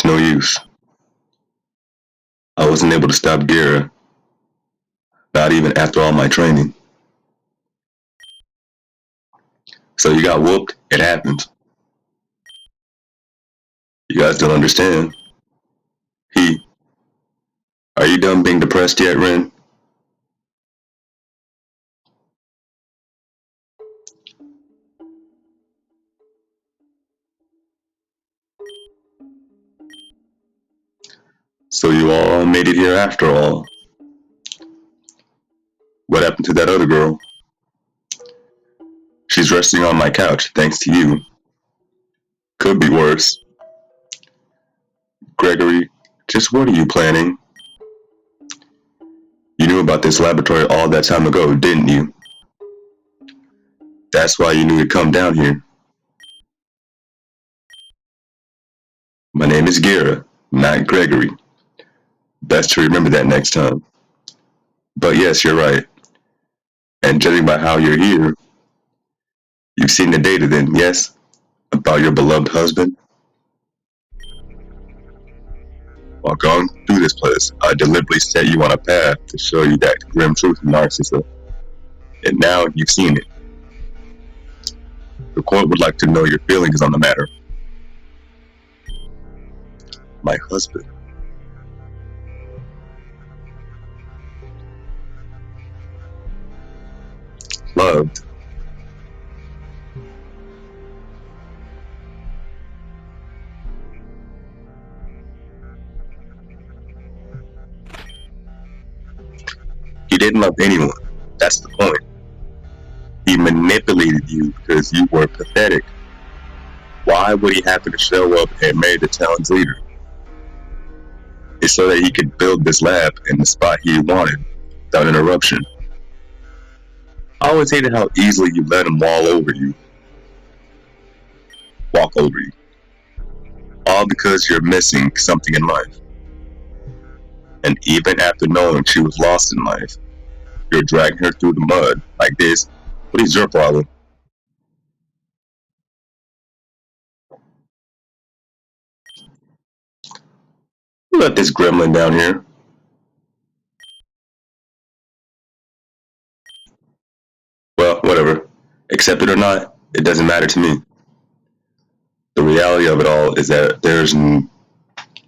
no use. I wasn't able to stop Gira, not even after all my training. So you got whooped, it happened. You guys don't understand. Are you done being depressed yet, Ren? So you all made it here after all. What happened to that other girl? She's resting on my couch, thanks to you. Could be worse. Gregory, just what are you planning? You knew about this laboratory all that time ago, didn't you? That's why you knew to come down here. My name is Gira, not Gregory. Best to remember that next time. But yes, you're right. And judging by how you're here, you've seen the data then, yes? About your beloved husband? While going through this place, I deliberately set you on a path to show you that grim truth of narcissism. And now you've seen it. The court would like to know your feelings on the matter. My husband. Loved. He didn't love anyone. That's the point. He manipulated you because you were pathetic. Why would he happen to show up and marry the town's leader? It's so that he could build this lab in the spot he wanted without interruption. I always hated how easily you let him walk over you. All because you're missing something in life. And even after knowing she was lost in life, you're dragging her through the mud like this. What is your problem? Who let this gremlin down here? Well, whatever. Accept it or not, it doesn't matter to me. The reality of it all is that there's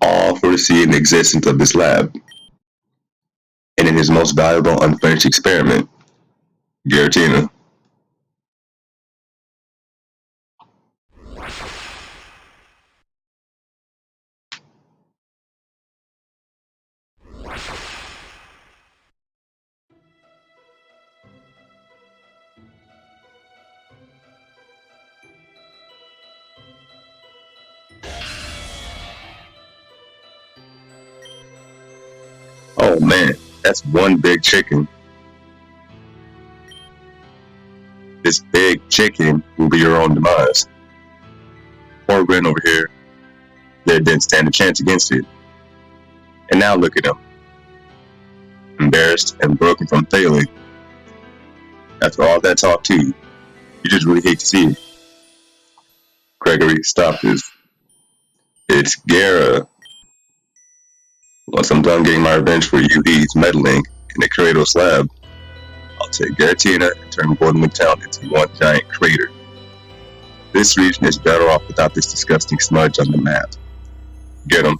all foreseen the existence of this lab. And in his most valuable unfinished experiment, Giratina. Oh man, that's one big chicken. This big chicken will be your own demise. Poor Grin over here, they didn't stand a chance against it. And now look at him. Embarrassed and broken from failing. After all that talk to you, you just really hate to see it. Gregory, stop this. It's Gara. Once I'm done getting my revenge for U.D.'s meddling in the Kratos lab, I'll take Giratina and turn Golden Town into one giant crater. This region is better off without this disgusting smudge on the map. Get him.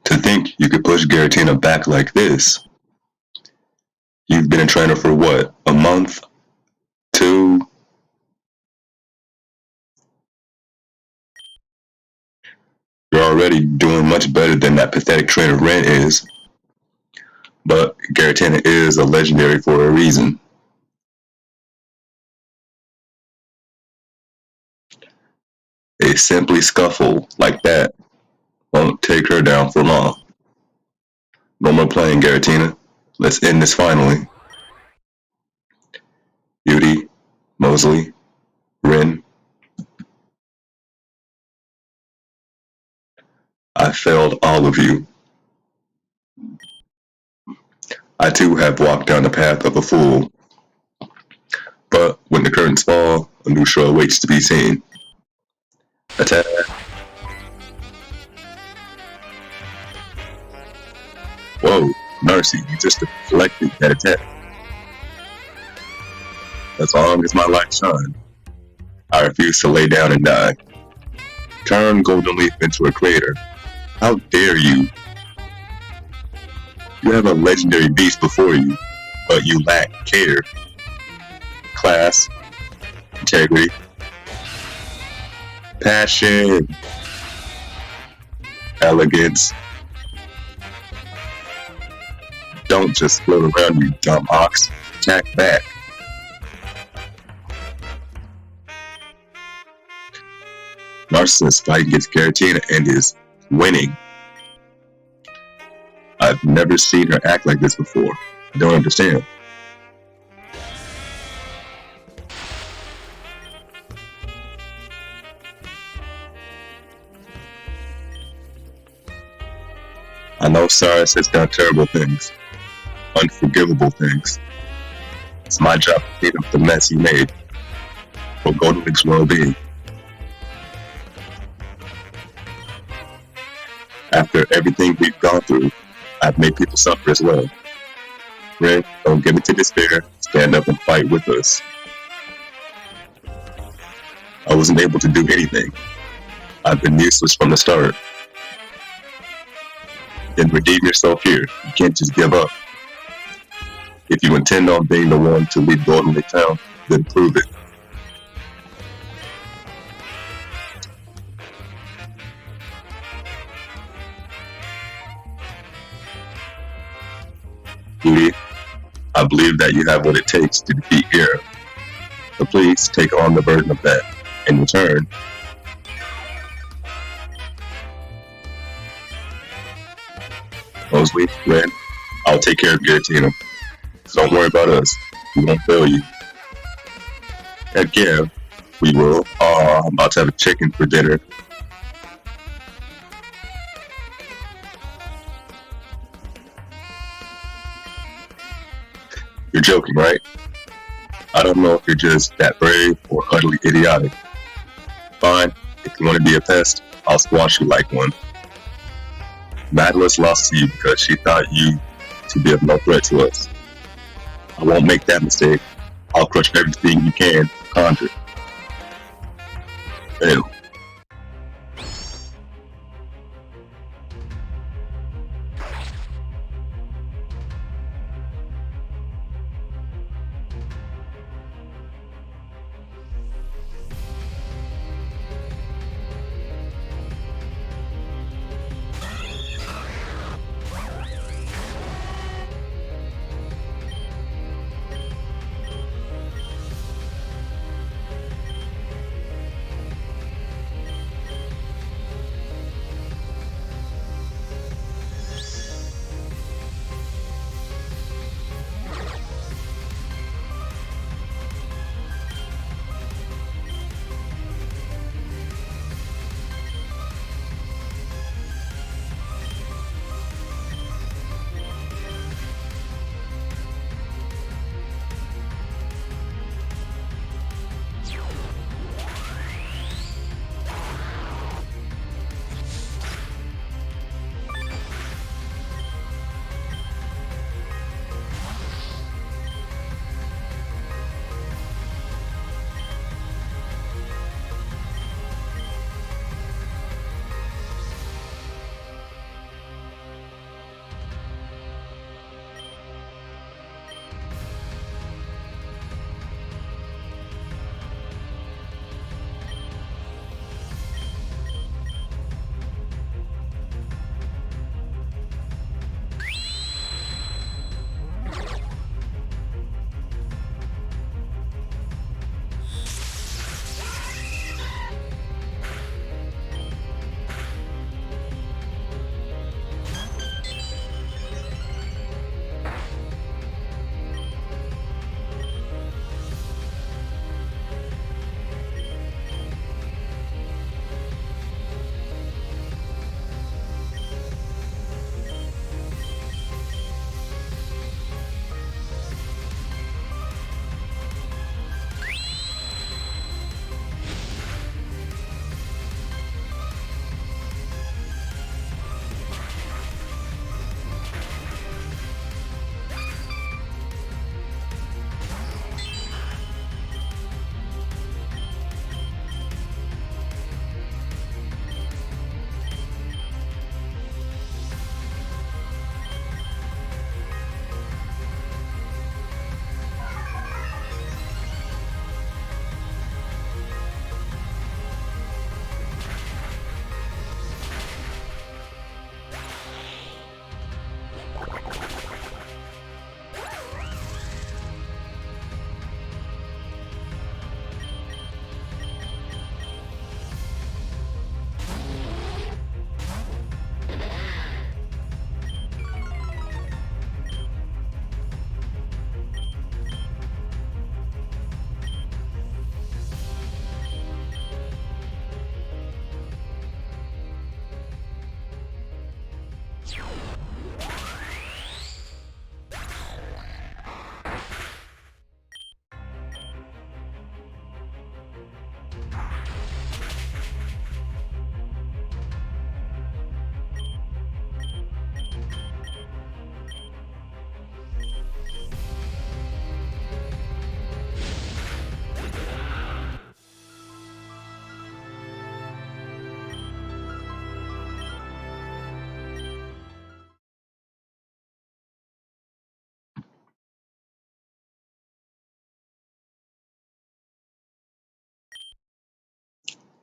To think you could push Giratina back like this. You've been a trainer for what? A month? Two? You're already doing much better than that pathetic trainer Ren is. But Giratina is a legendary for a reason. A simply scuffle like that won't take her down for long. No more playing, Giratina. Let's end this finally. U.D., Mosley, Ren, I failed all of you. I too have walked down the path of a fool. But when the curtains fall, a new show awaits to be seen. Attack. Whoa, Narcy, you just deflected that attack. As long as my light shines, I refuse to lay down and die. Turn Golden Leaf into a crater. How dare you? You have a legendary beast before you, but you lack care, class, integrity, passion, elegance. Don't just float around, you dumb ox. Attack back. Narcissus fighting against Giratina and is winning. I've never seen her act like this before. I don't understand. I know Cyrus has done terrible things, unforgivable things. It's my job to clean up the mess he made for Golden Leaf's well-being. After everything we've gone through, I've made people suffer as well. Ren, don't give it to despair. Stand up and fight with us. I wasn't able to do anything. I've been useless from the start. Then redeem yourself here. You can't just give up. If you intend on being the one to lead Golden Leaf Town, then prove it. U.D., I believe that you have what it takes to defeat Gira. So please take on the burden of that. In return, Mosley, Ren, I'll take care of Giratina. So don't worry about us. We won't fail you. Heck yeah, we will. I'm about to have a chicken for dinner. You're joking, right? I don't know if you're just that brave or utterly idiotic. Fine, if you want to be a pest, I'll squash you like one. Madeliss lost to you because she thought you to be of no threat to us. I won't make that mistake. I'll crush everything you can conjure. Ew.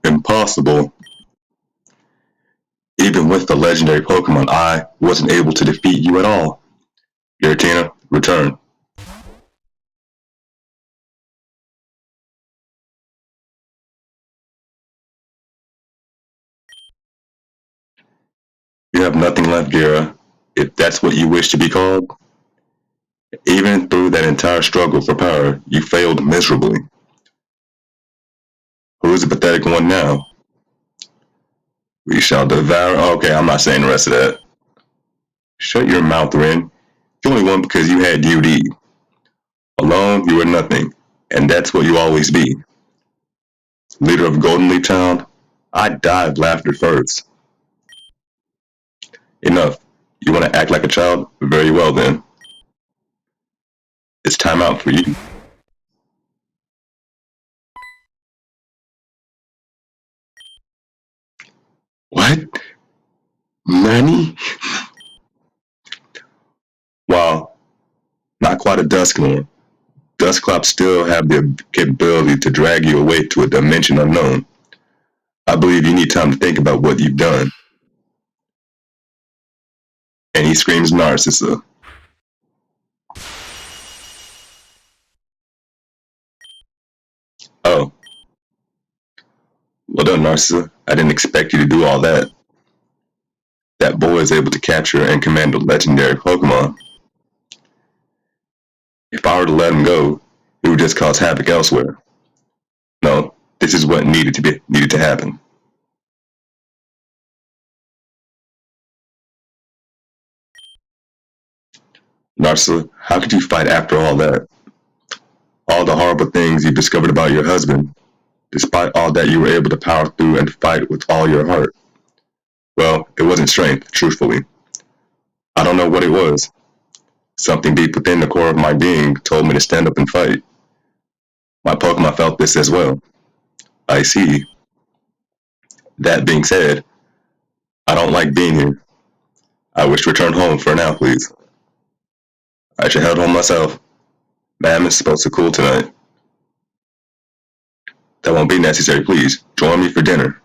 Impossible. Even with the legendary Pokemon, I wasn't able to defeat you at all. Giratina, return. You have nothing left, Gira, if that's what you wish to be called. Even through that entire struggle for power, you failed miserably. Who is the pathetic one now? We shall devour. Okay, I'm not saying the rest of that. Shut your mouth, Ren. You only won because you had U.D. Alone, you were nothing, and that's what you always be. Leader of Golden Leaf Town, I die of laughter first. Enough. You want to act like a child? Very well then. It's time out for you. What? Money? Wow, not quite a Dusknoir. Dusclops still have the capability to drag you away to a dimension unknown. I believe you need time to think about what you've done. And he screams Narcissa. Oh, well done, Narcissa. I didn't expect you to do all that. That boy is able to capture and command a legendary Pokemon. If I were to let him go, it would just cause havoc elsewhere. No, this is what needed to happen. Narcissa, how could you fight after all that? All the horrible things you discovered about your husband. Despite all that, you were able to power through and fight with all your heart. Well, it wasn't strength, truthfully. I don't know what it was. Something deep within the core of my being told me to stand up and fight. My Pokemon felt this as well. I see. That being said, I don't like being here. I wish to return home for now, please. I should head home myself. Ma'am is supposed to cool tonight. That won't be necessary, please. Join me for dinner.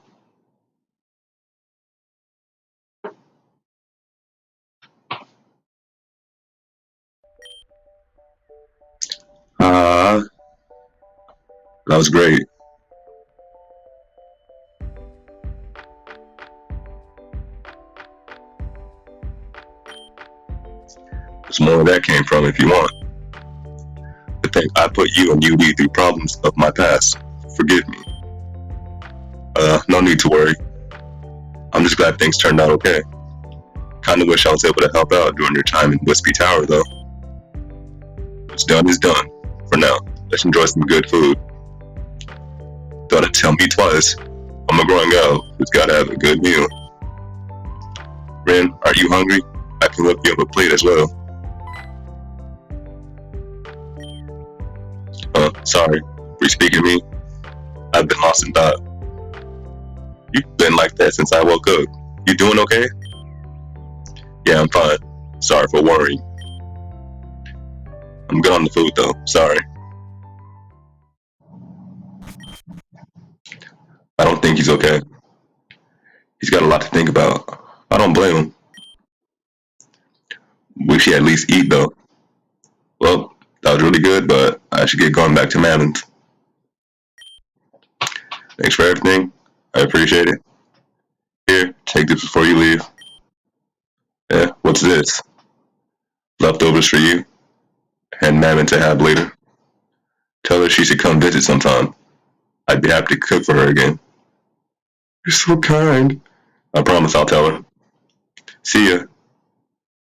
Ah, that was great. There's more where that came from if you want. To think I put you and U.D. through problems of my past. Forgive me. No need to worry. I'm just glad things turned out okay. Kinda wish I was able to help out during your time in Wispy Tower, though. What's done is done. For now, let's enjoy some good food. Gotta tell me twice. I'm a growing girl who's gotta have a good meal. Ren, are you hungry? I can whip you up a plate as well. Sorry. Were you speaking to me? I've been lost in thought. You've been like that since I woke up. You doing okay? Yeah, I'm fine. Sorry for worrying. I'm good on the food though. Sorry. I don't think he's okay. He's got a lot to think about. I don't blame him. Wish he at least eat though. Well, that was really good, but I should get going back to Mammoth. Thanks for everything. I appreciate it. Here, take this before you leave. Yeah, what's this? Leftovers for you and Mammon to have later. Tell her she should come visit sometime. I'd be happy to cook for her again. You're so kind. I promise I'll tell her. See ya,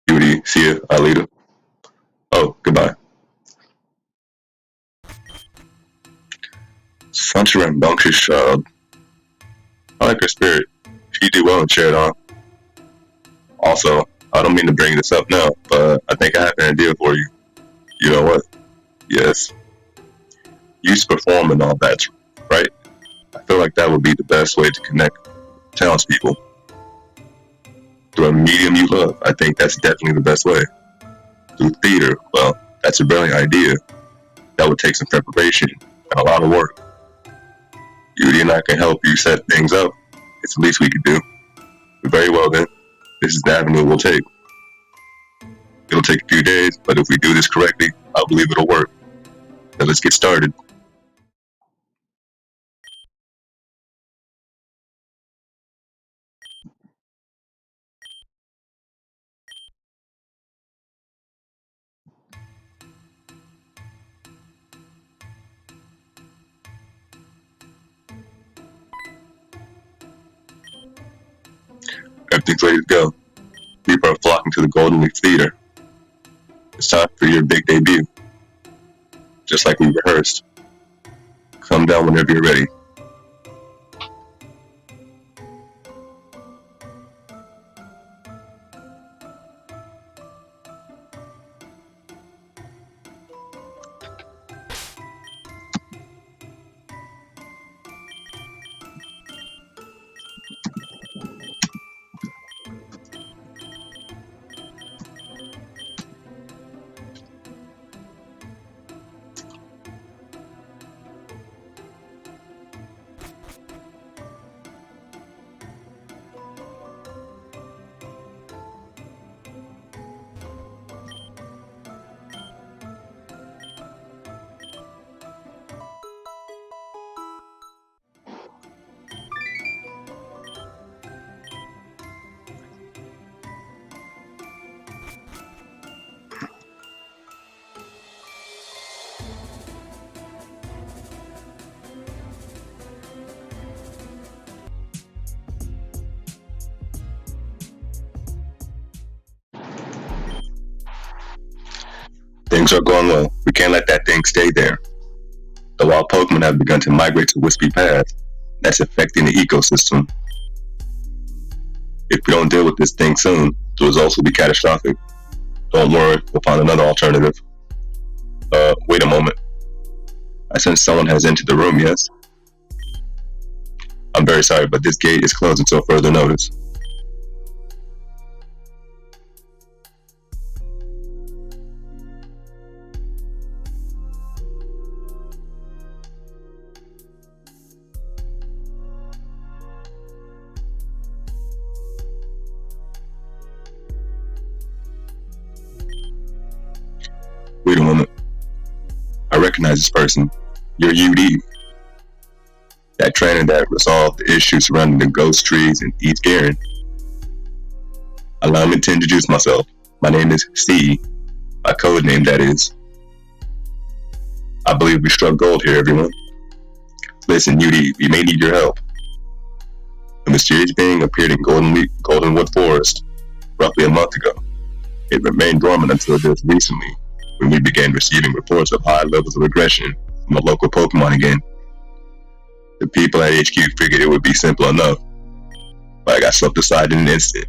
U.D. See ya, Alita. Oh, goodbye. Such a rambunctious child. I like her spirit. She do well in Shared On. Also, I don't mean to bring this up now, but I think I have an idea for you. You know what? Yes. You used to perform and all that, right? I feel like that would be the best way to connect townspeople. Through a medium you love, I think that's definitely the best way. Through theater, well, that's a brilliant idea. That would take some preparation and a lot of work. U.D and I can help you set things up. It's the least we could do. Very well then. This is the avenue we'll take. It'll take a few days, but if we do this correctly, I believe it'll work. So let's get started. Everything's ready to go. People are flocking to the Golden Leaf Theater. It's time for your big debut. Just like we rehearsed. Come down whenever you're ready. Things are going well. We can't let that thing stay there. The wild Pokemon have begun to migrate to Wispy Path. That's affecting the ecosystem. If we don't deal with this thing soon, the results will be catastrophic. Don't worry, we'll find another alternative. Wait a moment. I sense someone has entered the room, yes? I'm very sorry, but this gate is closed until further notice. Wait a moment. I recognize this person. You're U.D. That trainer that resolved the issues surrounding the ghost trees in East Garen. Allow me to introduce myself. My name is C. My code name, that is. I believe we struck gold here, everyone. Listen, U.D., we may need your help. A mysterious being appeared in Goldenwood Forest roughly a month ago. It remained dormant until just recently, when we began receiving reports of high levels of aggression from a local Pokemon again. The people at HQ figured it would be simple enough, but I got swept aside in an instant.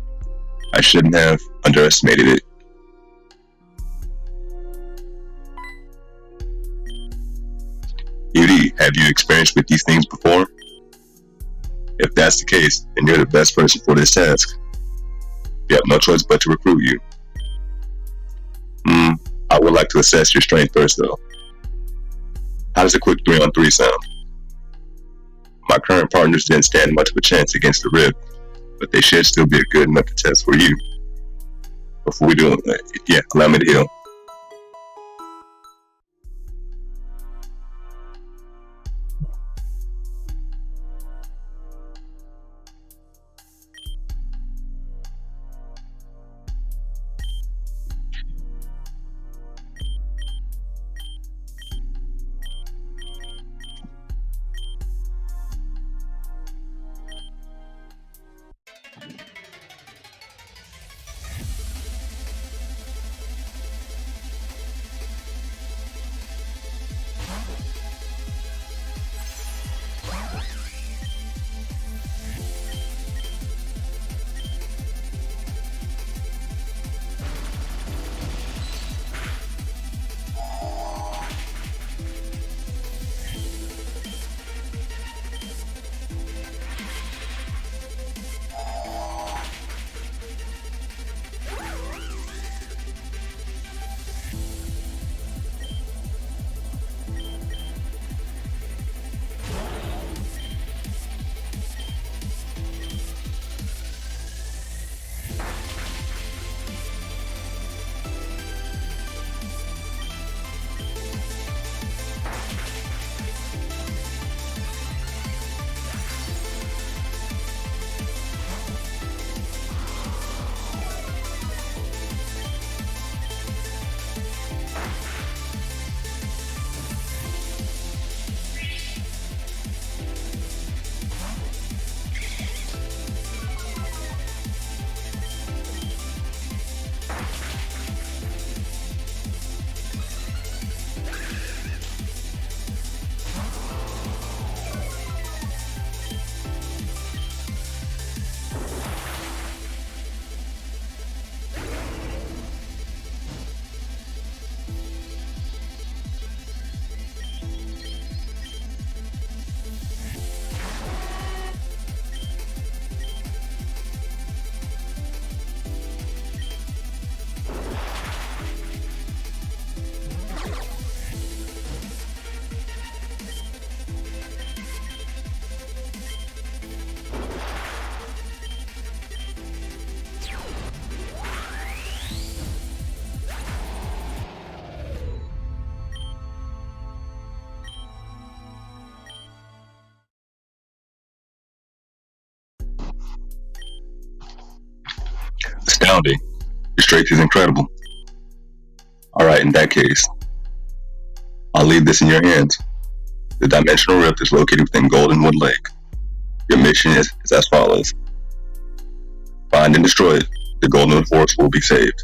I shouldn't have underestimated it. U.D., have you experienced with these things before? If that's the case, then you're the best person for this task. You have no choice but to recruit you. I would like to assess your strength first, though. How does a quick 3-on-3 sound? My current partners didn't stand much of a chance against the Rip, but they should still be a good enough test for you. Before we do it, allow me to heal. Astounding. Your strength is incredible. Alright, in that case, I'll leave this in your hands. The dimensional rift is located within Goldenwood Lake. Your mission is as follows. Find and destroy it. The Goldenwood Forest will be saved.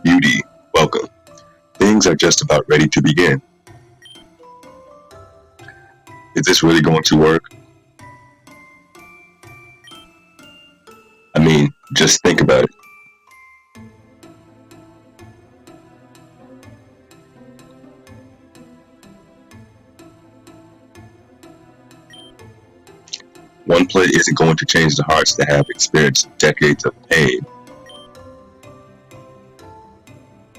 U.D., welcome. Things are just about ready to begin. Is this really going to work? I mean, just think about it. One play isn't going to change the hearts that have experienced decades of pain.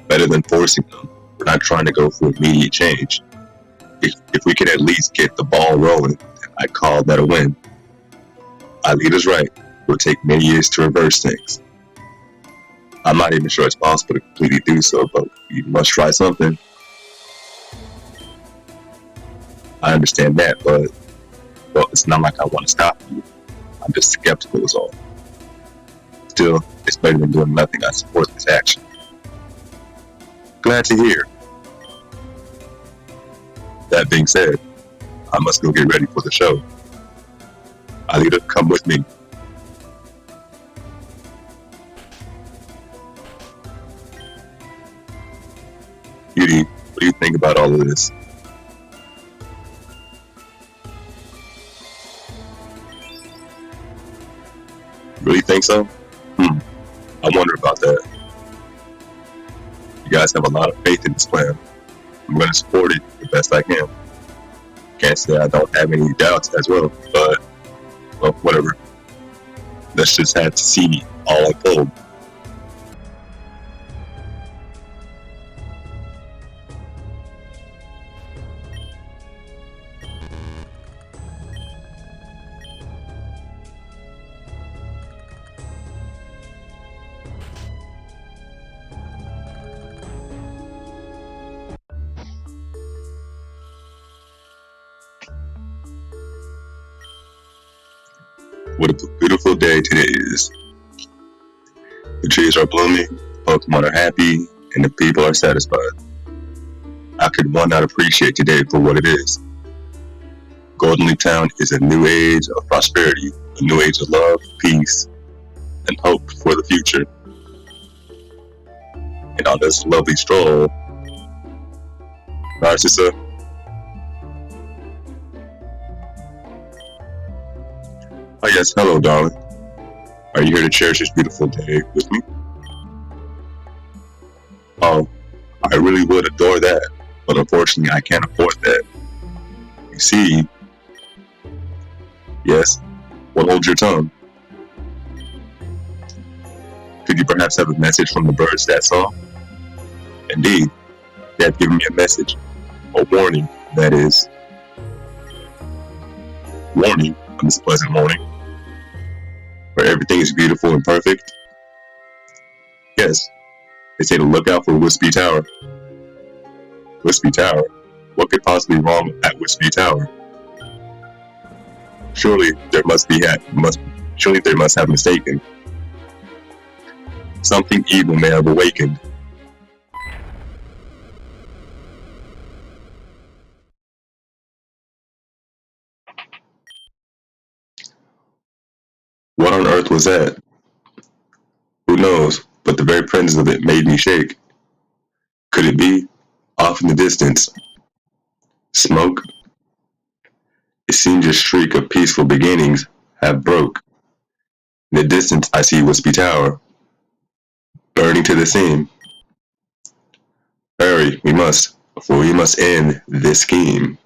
Better than forcing them, we're not trying to go for immediate change. If we can at least get the ball rolling, I'd call that a win. Our leader's right. It will take many years to reverse things. I'm not even sure it's possible to completely do so, but we must try something. I understand that, but well, it's not like I want to stop you. I'm just skeptical is all. Still, it's better than doing nothing. I support this action. Glad to hear. That being said, I must go get ready for the show. Alita, come with me. U.D., what do you think about all of this? Really think so? I wonder about that. You guys have a lot of faith in this plan. I'm going to support it the best I can. Can't say I don't have any doubts as well, but, well, whatever. Let's just have to see all unfold. What a beautiful day today is. The trees are blooming, Pokemon are happy, and the people are satisfied. How could one not appreciate today for what it is? Golden Leaf Town is a new age of prosperity, a new age of love, peace, and hope for the future. And on this lovely stroll, Narcissa. Oh yes, hello darling. Are you here to cherish this beautiful day with me? Oh, I really would adore that, but unfortunately I can't afford that. You see, yes, well hold your tongue. Could you perhaps have a message from the birds that song? Indeed, they have given me a message, a warning, that is. Warning on this pleasant morning, where everything is beautiful and perfect. Yes, they say to look out for Wispy Tower. Wispy Tower? What could possibly be wrong at Wispy Tower? Surely there must have mistaken. Something evil may have awakened. What on earth was that? Who knows, but the very presence of it made me shake. Could it be? Off in the distance. Smoke? It seemed a streak of peaceful beginnings have broke. In the distance I see Wispy Tower, burning to the seam. Hurry, for we must end this scheme.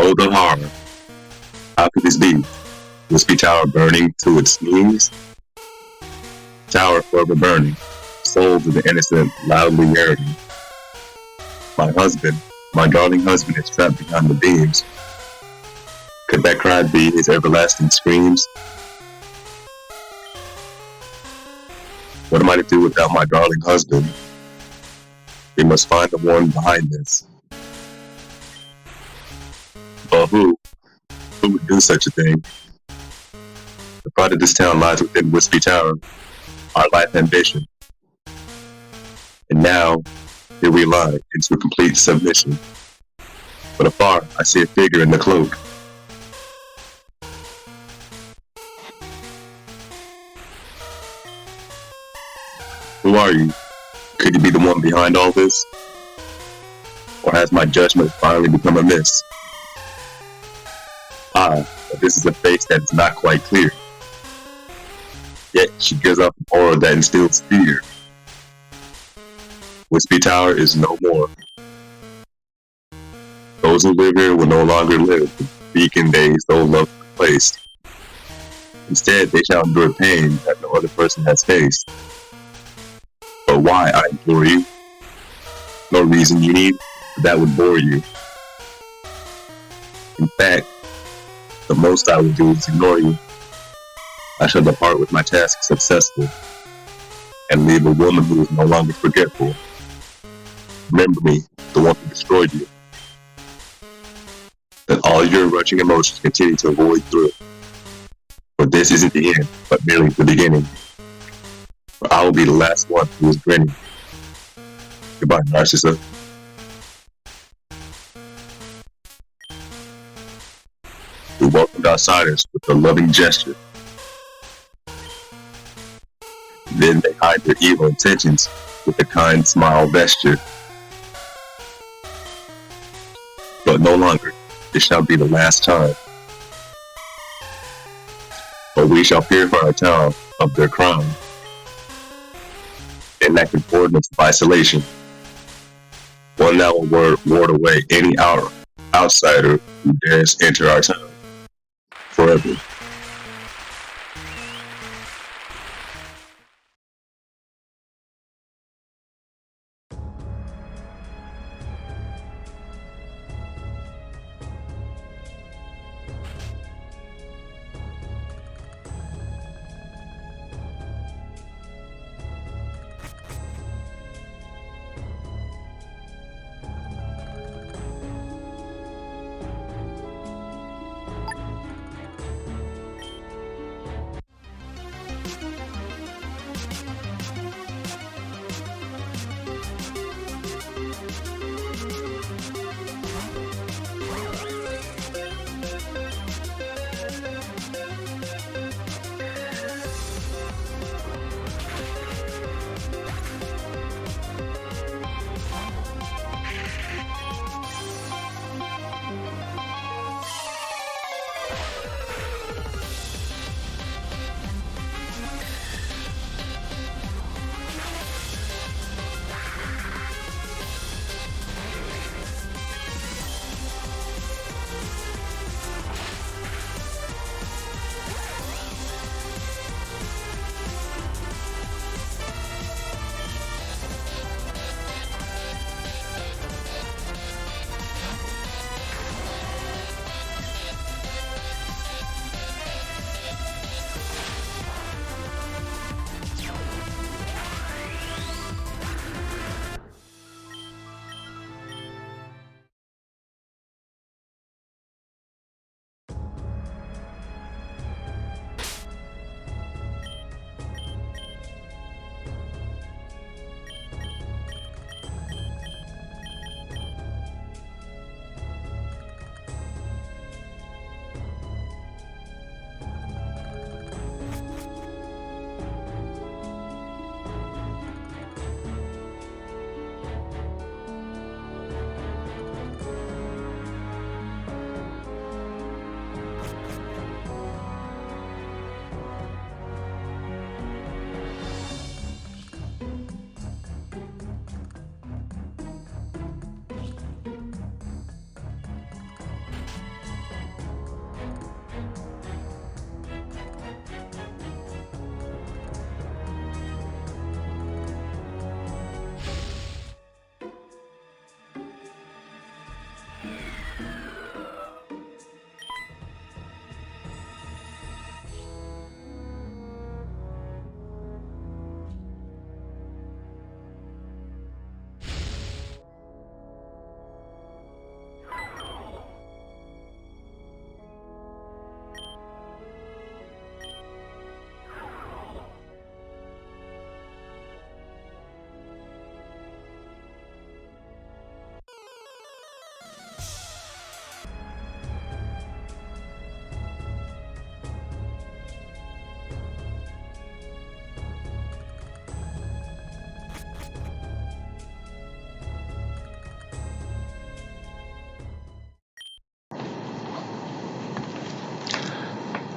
Oh, the horror. How could this be? Wispy Tower burning to its knees? Tower forever burning. Souls of the innocent loudly yearning. My husband, my darling husband is trapped behind the beams. Could that cry be his everlasting screams? What am I to do without my darling husband? We must find the one behind this. But who? Who would do such a thing? The pride of this town lies within Wispy Tower, our life ambition. And now, here we lie, into complete submission. But afar, I see a figure in the cloak. Who are you? Could you be the one behind all this? Or has my judgment finally become amiss? Ah, but this is a face that is not quite clear. Yet she gives off an aura that instills fear. Wispy Tower is no more. Those who live here will no longer live the beacon days those loved to play. waste. Instead, they shall endure pain that no other person has faced. But why, I implore you? No reason you need, that would bore you. In fact, the most I will do is ignore you. I shall depart with my task successful, and leave a woman who is no longer forgetful. Remember me, the one who destroyed you. That all your rushing emotions continue to void through. For this isn't the end, but merely the beginning. For I will be the last one who is grinning. Goodbye, Narcissa. We welcomed outsiders with a loving gesture. Then they hide their evil intentions with a kind smile vesture. But no longer, this shall be the last time. But we shall purify our town of their crime, enacting ordinance of isolation. One that will ward away any outsider who dares enter our town forever.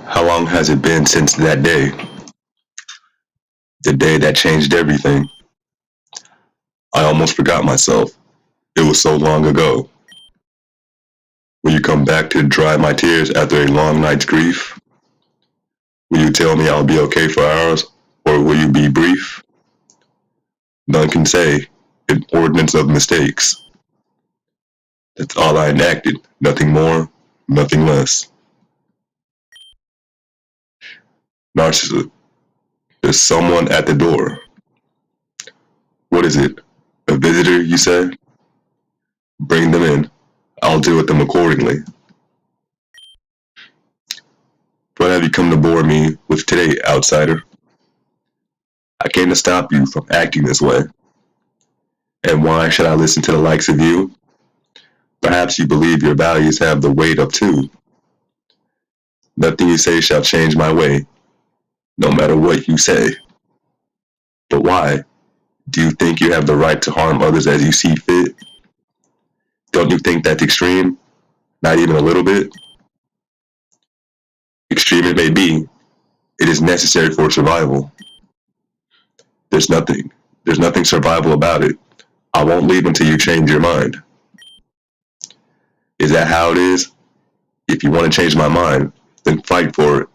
How long has it been since that day? The day that changed everything. I almost forgot myself. It was so long ago. Will you come back to dry my tears after a long night's grief? Will you tell me I'll be okay for hours, or will you be brief? None can say, an ordinance of mistakes. That's all I enacted, nothing more, nothing less. Narcissist, there's someone at the door. What is it? A visitor, you said? Bring them in. I'll deal with them accordingly. What have you come to bore me with today, outsider? I came to stop you from acting this way. And why should I listen to the likes of you? Perhaps you believe your values have the weight of two. Nothing you say shall change my way, no matter what you say. But why? Do you think you have the right to harm others as you see fit? Don't you think that's extreme? Not even a little bit? Extreme it may be, it is necessary for survival. There's nothing. There's nothing survival about it. I won't leave until you change your mind. Is that how it is? If you want to change my mind, then fight for it.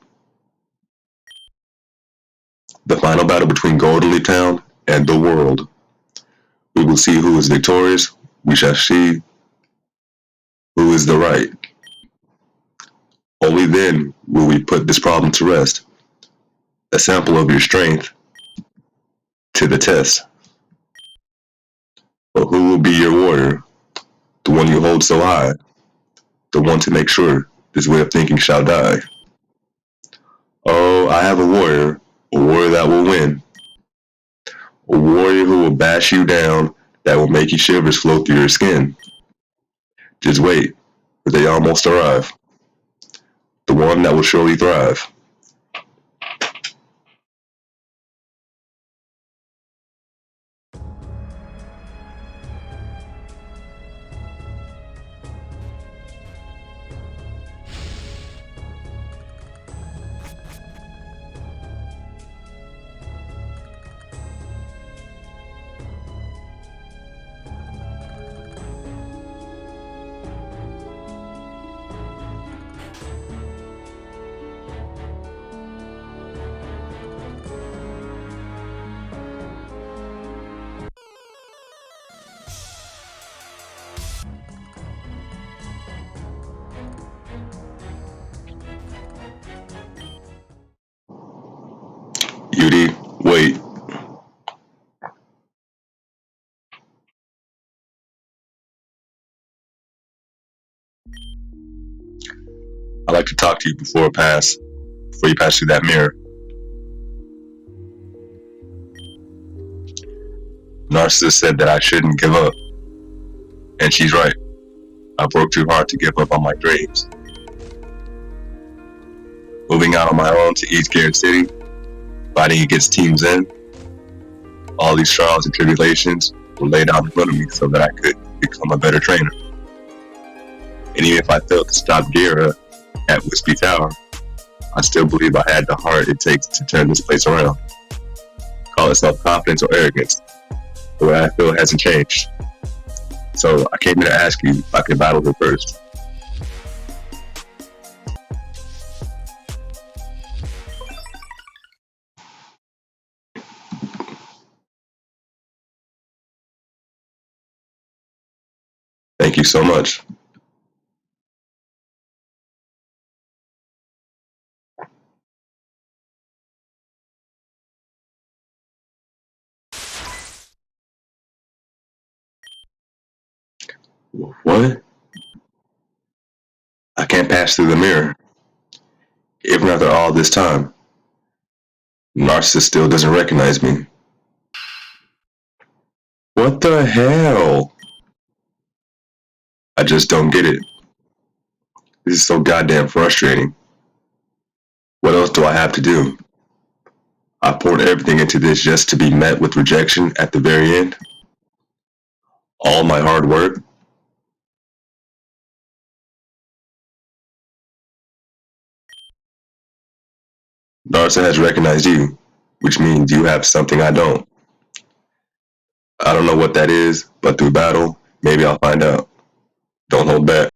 The final battle between Golden Leaf Town and the world. We will see who is victorious. We shall see who is the right. Only then will we put this problem to rest. A sample of your strength to the test. But who will be your warrior? The one you hold so high. The one to make sure this way of thinking shall die. Oh, I have a warrior that will win. A warrior who will bash you down, that will make your shivers flow through your skin. Just wait, for they almost arrive. The one that will surely thrive. U.D., wait. I'd like to talk to you before you pass through that mirror. Narcissist said that I shouldn't give up. And she's right. I've worked too hard to give up on my dreams. Moving out on my own to East Garrett City, fighting against Team Zen, all these trials and tribulations were laid out in front of me so that I could become a better trainer. And even if I failed to stop Gira at Wispy Tower, I still believe I had the heart it takes to turn this place around. Call it self-confidence or arrogance. The way I feel hasn't changed. So I came here to ask you if I could battle her first. Thank you so much. What? I can't pass through the mirror. Even after all this time, Narcissist still doesn't recognize me. What the hell? I just don't get it. This is so goddamn frustrating. What else do I have to do? I poured everything into this just to be met with rejection at the very end. All my hard work. Narcissist has recognized you, which means you have something I don't. I don't know what that is, but through battle, maybe I'll find out. Don't hold back.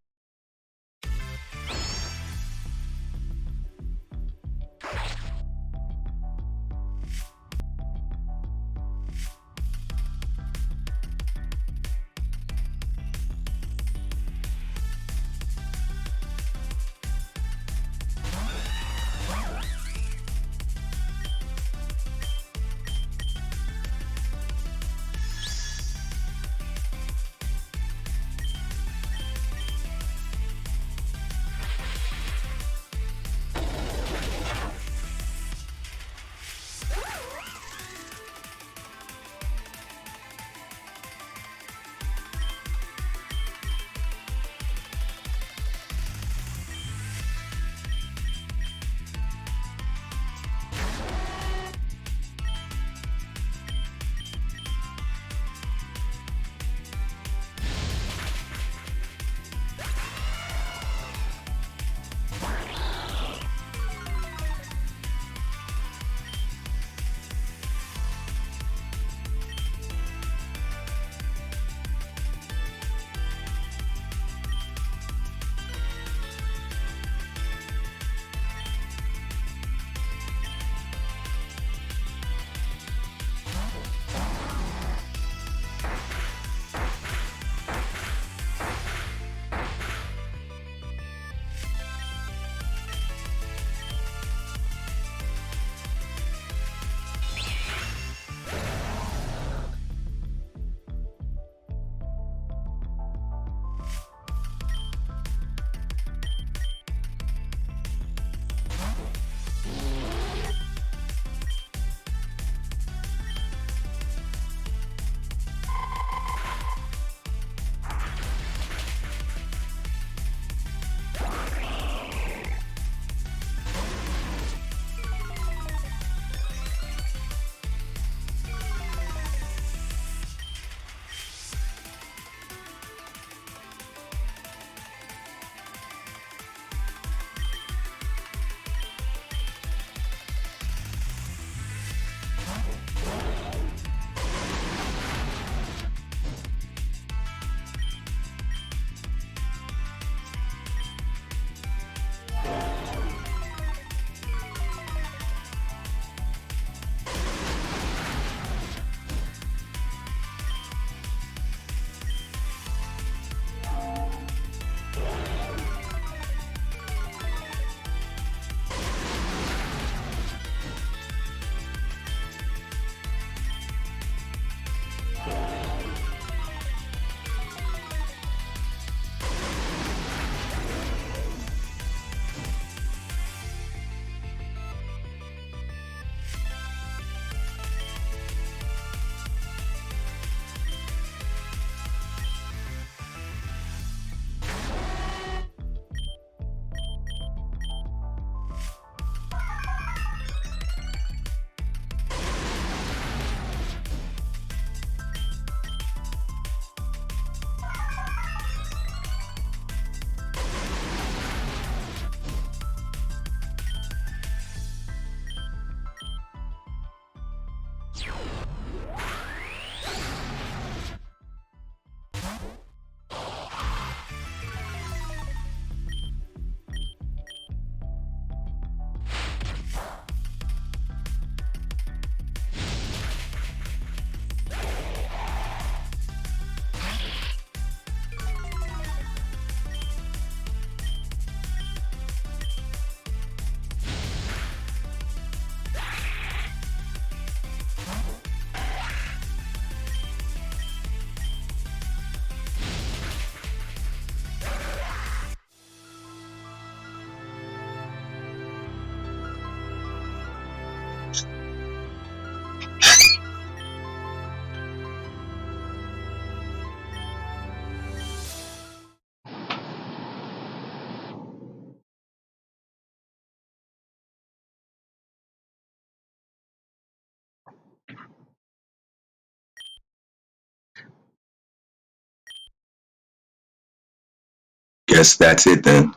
Guess that's it then.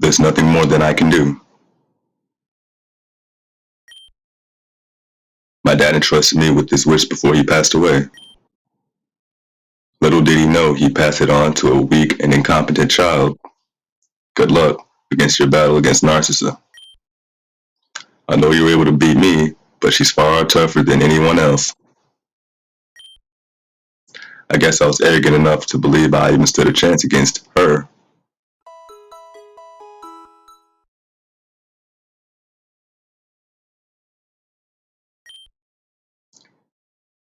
There's nothing more that I can do. My dad entrusted me with this wish before he passed away. Little did he know he'd pass it on to a weak and incompetent child. Good luck against your battle against Narcissa. I know you were able to beat me, but she's far tougher than anyone else. I guess I was arrogant enough to believe I even stood a chance against her.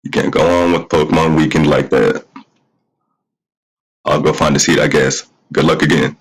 You can't go on with Pokemon Weekend like that. I'll go find a seat, I guess. Good luck again.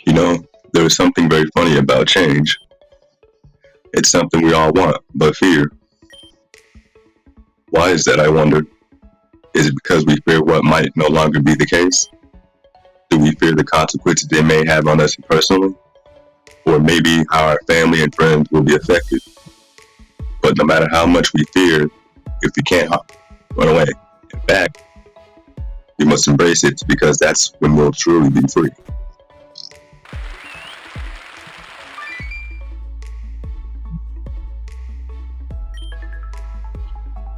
You know, there is something very funny about change. It's something we all want, but fear. Why is that, I wonder? Is it because we fear what might no longer be the case? Do we fear the consequences they may have on us personally? Or maybe how our family and friends will be affected? But no matter how much we fear, if we can't run away, in fact, we must embrace it because that's when we'll truly be free.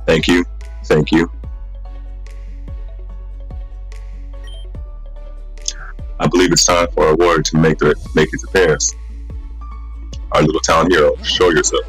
Thank you. Thank you. I believe it's time for our ward to make its appearance. Our little town hero, show yourself.